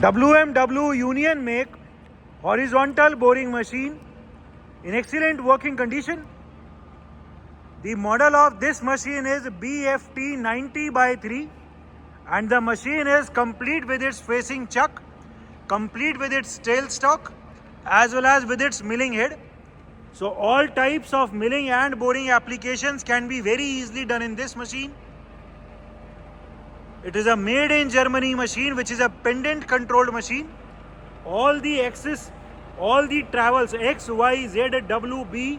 WMW Union make horizontal boring machine in excellent working condition. The model of this machine is BFT 90/3 and the machine is complete with its facing chuck, complete with its tailstock as well as with its milling head. So all types of milling and boring applications can be very easily done in this machine. It is a made in Germany machine which is a pendant controlled machine. All the axis, all the travels X, Y, Z, W, B,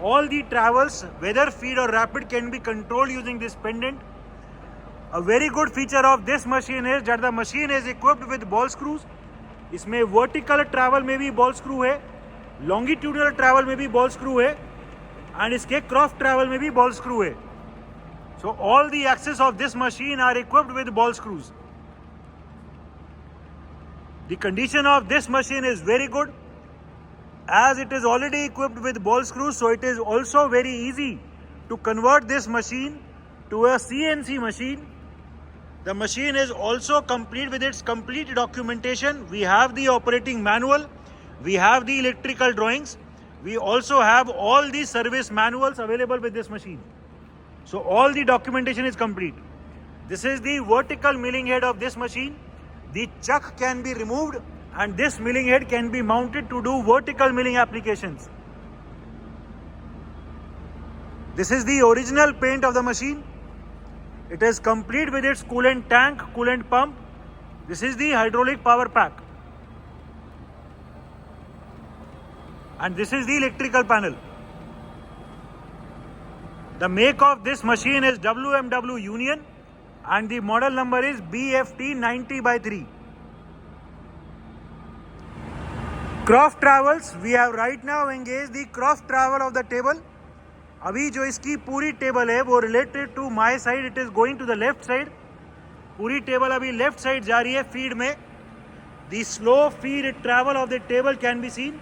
all the travels whether feed or rapid can be controlled using this pendant. A very good feature of this machine is that the machine is equipped with ball screws. इसमें vertical travel में भी ball screw है, longitudinal travel में भी ball screw है and इसके cross travel में भी बॉल स्क्रू है. So all the axes of this machine are equipped with ball screws. The condition of this machine is very good as it is already equipped with ball screws, so it is also very easy to convert this machine to a CNC machine. The machine is also complete with its complete documentation. We have the operating manual, we have the electrical drawings, we also have all the service manuals available with this machine. So all the documentation is complete. This is the vertical milling head of this machine. The chuck can be removed and this milling head can be mounted to do vertical milling applications. This is the original paint of the machine. It is complete with its coolant tank, coolant pump. This is the hydraulic power pack. And this is the electrical panel. The make of this machine is WMW Union and the model number is BFT 90/3. Cross travels, we have right now engaged the cross travel of the table. अभी जो इसकी पूरी table है वो related to my side, it is going to the left side. पूरी table अभी left side जा रही है फीड में. The slow feed travel of the table can be seen.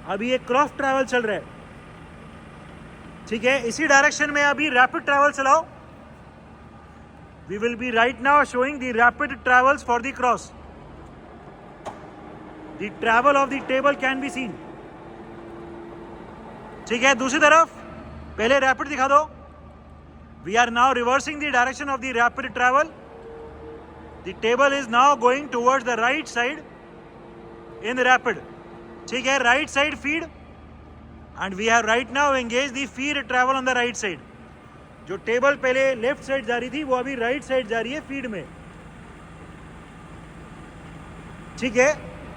अभी ये क्रॉस ट्रैवल चल रहा है, ठीक है. इसी डायरेक्शन में अभी रैपिड ट्रैवल चलाओ. We will be right now showing the rapid travels for the cross. The travel of the table can be seen, ठीक है. दूसरी तरफ पहले रैपिड दिखा दो. We are now reversing the direction of the rapid travel. The table is now going towards the right side in the rapid, ठीक है. Right side feed and we have right now engage the feed travel on the right side. जो table पहले left side जा रही थी वो अभी right side जा रही है फीड में, ठीक है.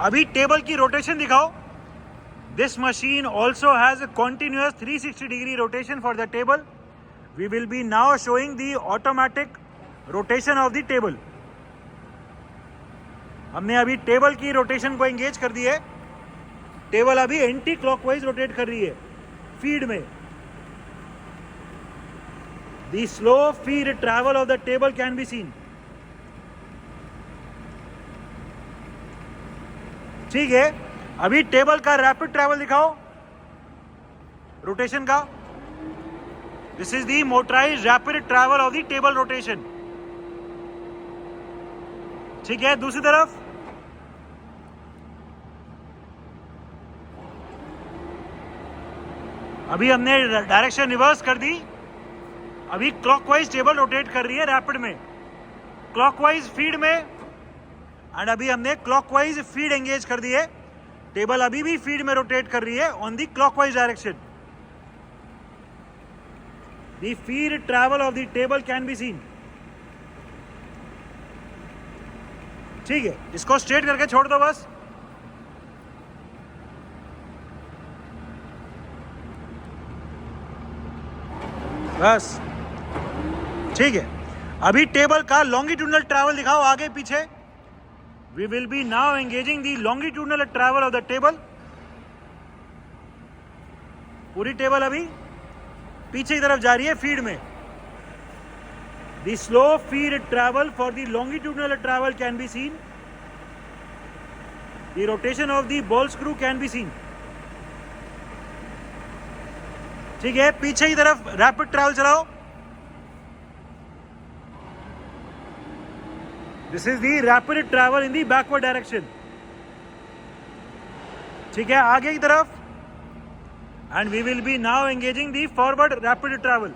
अभी टेबल की रोटेशन दिखाओ. This machine also has a continuous 360-degree rotation for the table. We will be now showing the automatic rotation of the table. हमने अभी टेबल की रोटेशन को एंगेज कर दी है. टेबल अभी एंटी क्लॉकवाइज रोटेट कर रही है फीड में. The slow feed travel of the table can be seen. ठीक है. अभी टेबल का रैपिड ट्रैवल दिखाओ रोटेशन का. This is the motorised rapid travel of the table rotation, ठीक है. दूसरी तरफ अभी हमने डायरेक्शन रिवर्स कर दी. अभी क्लॉकवाइज टेबल रोटेट कर रही है रैपिड में, क्लॉकवाइज फीड में. एंड अभी हमने क्लॉकवाइज फीड एंगेज कर दी है. टेबल अभी भी फीड में रोटेट कर रही है on the clockwise direction. The feed travel of the table can be seen, ठीक है. इसको स्ट्रेट करके छोड़ दो बस. बस ठीक है. अभी टेबल का लॉन्गिट्यूडनल ट्रैवल दिखाओ आगे पीछे. We will be now engaging the longitudinal travel of the table. पूरी टेबल अभी पीछे की तरफ जा रही है फीड में. The slow feed travel for the longitudinal travel can be seen. The rotation of the ball screw can be seen. ठीक है. पीछे की तरफ रैपिड ट्रैवल चलाओ. This is the rapid travel in the backward direction. ठीक है, आगे की तरफ। And we will be now engaging the forward rapid travel.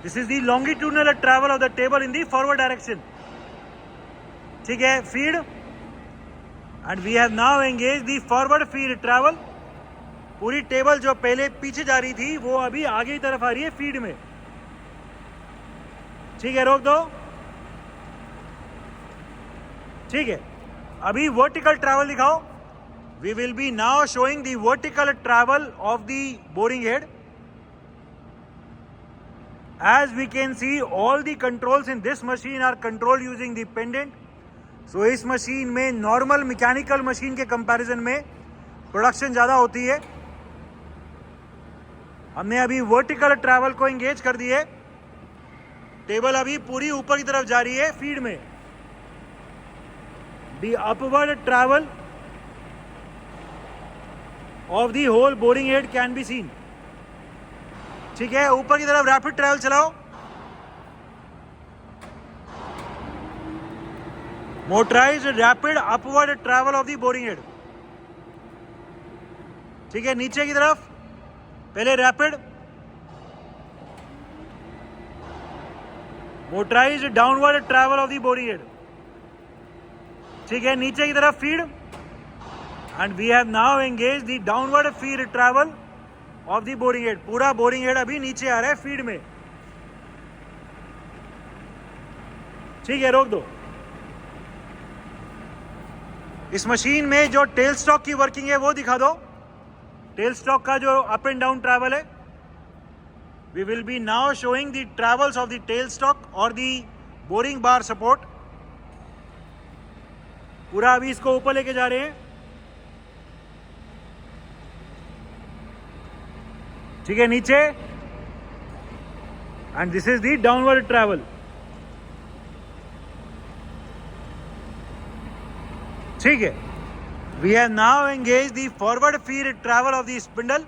This is the longitudinal travel of the table in the forward direction. ठीक है, feed. And we have now engage the forward feed travel. पूरी table जो पहले पीछे जा रही थी वो अभी आगे की तरफ आ रही है फीड में। ठीक है, रोक दो। ठीक है, अभी वर्टिकल ट्रैवल दिखाओ। We will be now showing the vertical travel of the boring head. As we can see, all the controls in this machine are controlled using the pendant. So इस मशीन में normal mechanical machine के comparison में production ज़्यादा होती है। हमने अभी vertical travel को एंगेज कर दिए। टेबल अभी पूरी ऊपर की तरफ जा रही है फीड में। The upward travel of the whole boring head can be seen. ठीक है, ऊपर की तरफ रैपिड ट्रैवल चलाओ। Motorized rapid upward travel of the boring head. ठीक है, नीचे की तरफ पहले rapid, motorized downward travel of the boring head. ठीक है, नीचे की तरफ feed. And we have now engage the downward feed travel of the boring head. पूरा बोरिंग हेड अभी नीचे आ रहा है फीड में। ठीक है, रोक दो। इस मशीन में जो टेल स्टॉक की वर्किंग है वो दिखा दो। टेल स्टॉक का जो अप एंड डाउन ट्रैवल है। We will be now showing the travels of the tail stock और दी बोरिंग बार सपोर्ट। पूरा अभी इसको ऊपर लेके जा रहे हैं। ठीक है, नीचे। And this is the downward travel. ठीक है, we have now engage the forward feed travel of the spindle.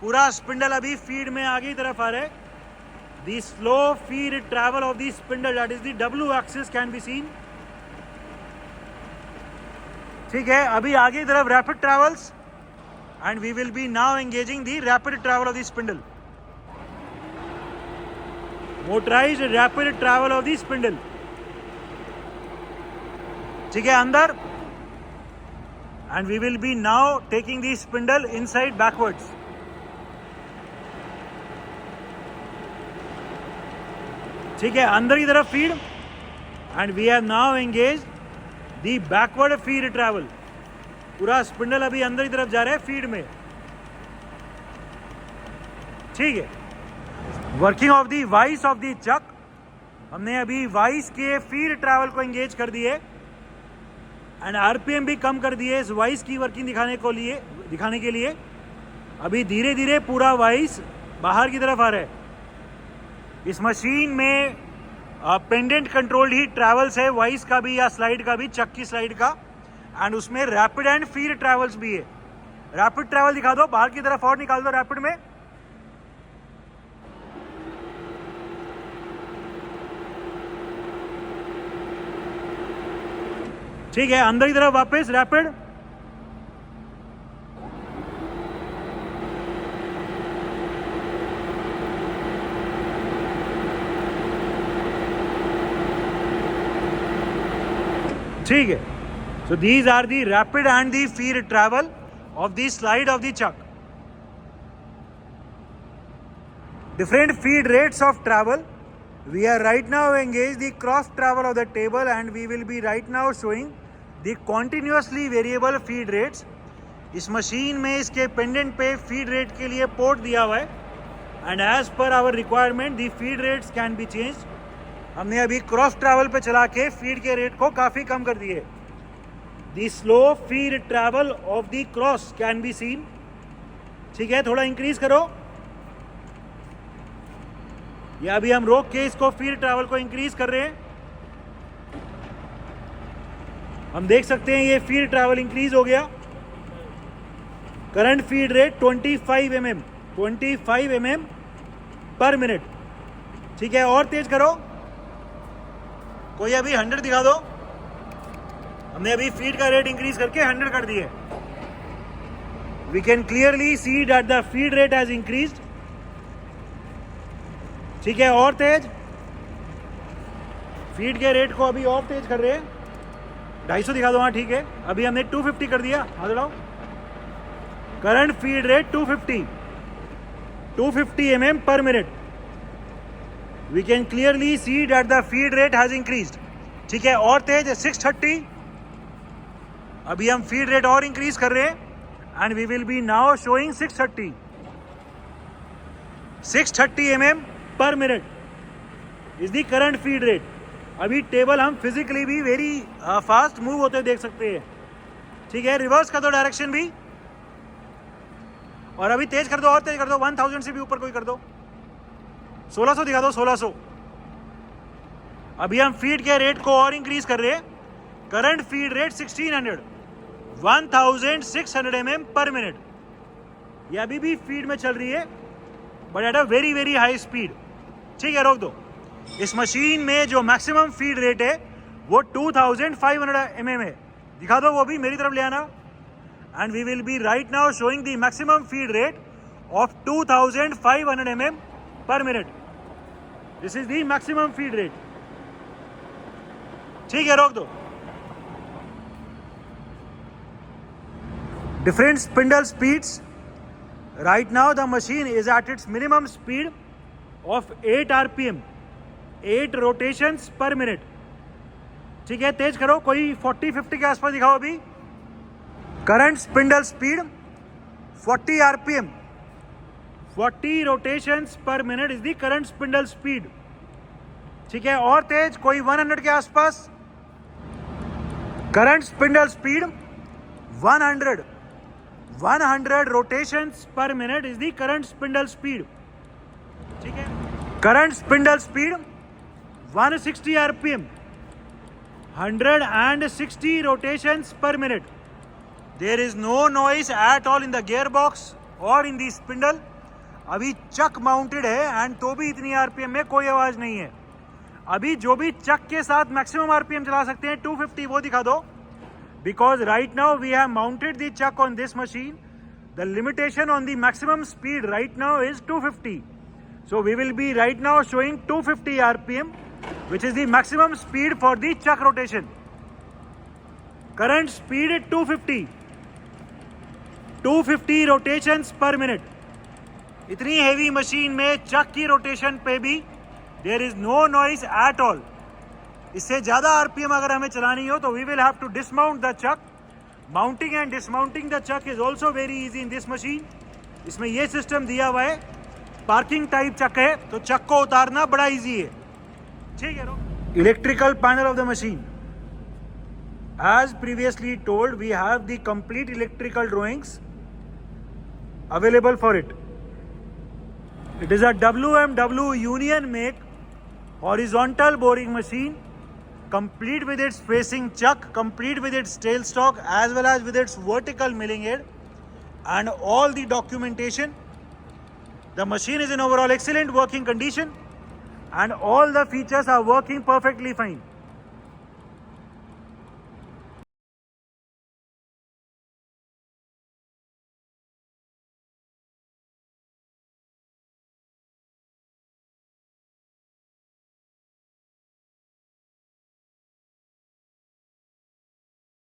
पूरा स्पिंडल अभी फीड में आगे की तरफ आ रहा है। The slow feed travel of the spindle, that is the W axis, can be seen. ठीक है, अभी आगे की तरफ rapid travels. And we will be now engaging the rapid travel of the spindle. Motorized rapid travel of the spindle. ठीक है, अंदर। And we will be now taking the spindle inside backwards. ठीक है, अंदर की तरफ feed. And we have now engaged the backward feed travel. पूरा spindle अभी अंदर की तरफ जा रहा है फीड में। ठीक है, working of the vice of the chuck. हमने अभी वाइस के फीड ट्रैवल को एंगेज कर दिए। एंड आरपीएम भी कम कर दिए इस वाइस की वर्किंग दिखाने के लिए। अभी धीरे धीरे पूरा वाइस बाहर की तरफ आ रहा है। इस मशीन में पेंडेंट कंट्रोल्ड ही ट्रैवल्स है, वाइस का भी या स्लाइड का भी, चक की स्लाइड का। एंड उसमें रैपिड एंड फीड ट्रैवल्स भी है। रैपिड ट्रैवल दिखा दो, बाहर की तरफ और निकाल दो रैपिड में। ठीक है, अंदर की तरफ वापस रैपिड। ठीक है, so these are the rapid and the feed travel of the slide of the chuck. Different feed rates of travel. We are right now engaged the cross travel of the table, and we will be right now showing the continuously variable feed rates. इस machine में इसके pendant पे feed rate के लिए port दिया हुआ है। And as per our requirement the feed rates can be change. हमने अभी क्रॉस ट्रैवल पे चला के फीड के रेट को काफ़ी कम कर दिए। The slow feed travel of the cross can be seen. ठीक है, थोड़ा इंक्रीज करो। या अभी हम रोक के इसको फीड ट्रैवल को इंक्रीज कर रहे हैं। हम देख सकते हैं ये फीड ट्रैवल इंक्रीज हो गया। करंट फीड रेट 25 mm पर मिनट। ठीक है, और तेज करो। कोई अभी 100 दिखा दो। हमने अभी फीड का रेट इंक्रीज करके 100 कर दिए। We can clearly see that the feed rate has increased. ठीक है, और तेज फीड के रेट को अभी और तेज कर रहे हैं। 250 दिखा दो। हाँ ठीक है, अभी हमने 250 कर दिया। हाँ चलाओ। Current feed rate 250 mm per minute. We can clearly see that the feed rate has increased. ठीक है, और तेज 630। अभी हम फीड रेट और इंक्रीज कर रहे हैं and we will be now showing 630 mm per minute is the current feed rate. अभी टेबल हम फिजिकली भी वेरी फास्ट मूव होते देख सकते हैं। ठीक है, रिवर्स कर दो डायरेक्शन भी, और अभी तेज कर दो, और तेज कर दो। 1000 से भी ऊपर कोई कर दो। 1600 दिखा दो। 1600। अभी हम फीड के रेट को और इंक्रीज कर रहे हैं। करंट फीड रेट 1600 mm पर मिनट। ये अभी भी फीड में चल रही है but at a very very high speed. ठीक है, रोक दो। इस मशीन में जो मैक्सिमम फीड रेट है वो 2500 mm है। दिखा दो वो भी, मेरी तरफ ले आना। And we will be right now showing the maximum feed rate of 2500 mm per minute. This is the maximum feed rate. ठीक है, रोक दो। Different spindle speeds. Right now the machine is at its minimum speed of 8 RPM, 8 rotations per minute. ठीक है, तेज करो। कोई 40-50 के आसपास दिखाओ अभी। Current spindle speed 40 RPM, 40 rotations per minute is the current spindle speed. ठीक है, और तेज कोई 100 के आसपास। Current spindle speed 100 rotations per minute is the current spindle speed. ठीक है, current spindle speed 160 RPM, 160 rotations per minute. There is no noise at all in the gearbox or in the spindle. अभी चक mounted है and तो भी इतनी RPM में कोई आवाज नहीं है। अभी जो भी चक के साथ मैक्सिमम आरपीएम चला सकते हैं 250, वो दिखा दो। Because right now we have mounted the chuck on this machine. The limitation on the maximum speed right now is 250. So we will be right now showing 250 RPM, which is the maximum speed for the chuck rotation. Current speed is 250 rotations per minute. इतनी heavy machine में chuck की rotation पे भी there is no noise at all. इससे ज्यादा RPM अगर हमें चलानी हो तो we will have to dismount the chuck. Mounting and dismounting the chuck is also very easy in this machine. इसमें यह सिस्टम दिया हुआ है, पार्किंग टाइप चक है तो चक को उतारना बड़ा इजी है। ठीक है, electrical panel of the machine. As previously told, we have the complete electrical drawings available for it. It is a WMW Union make horizontal boring machine, complete with its facing chuck, complete with its tailstock as well as with its vertical milling head and all the documentation. The machine is in overall excellent working condition and all the features are working perfectly fine.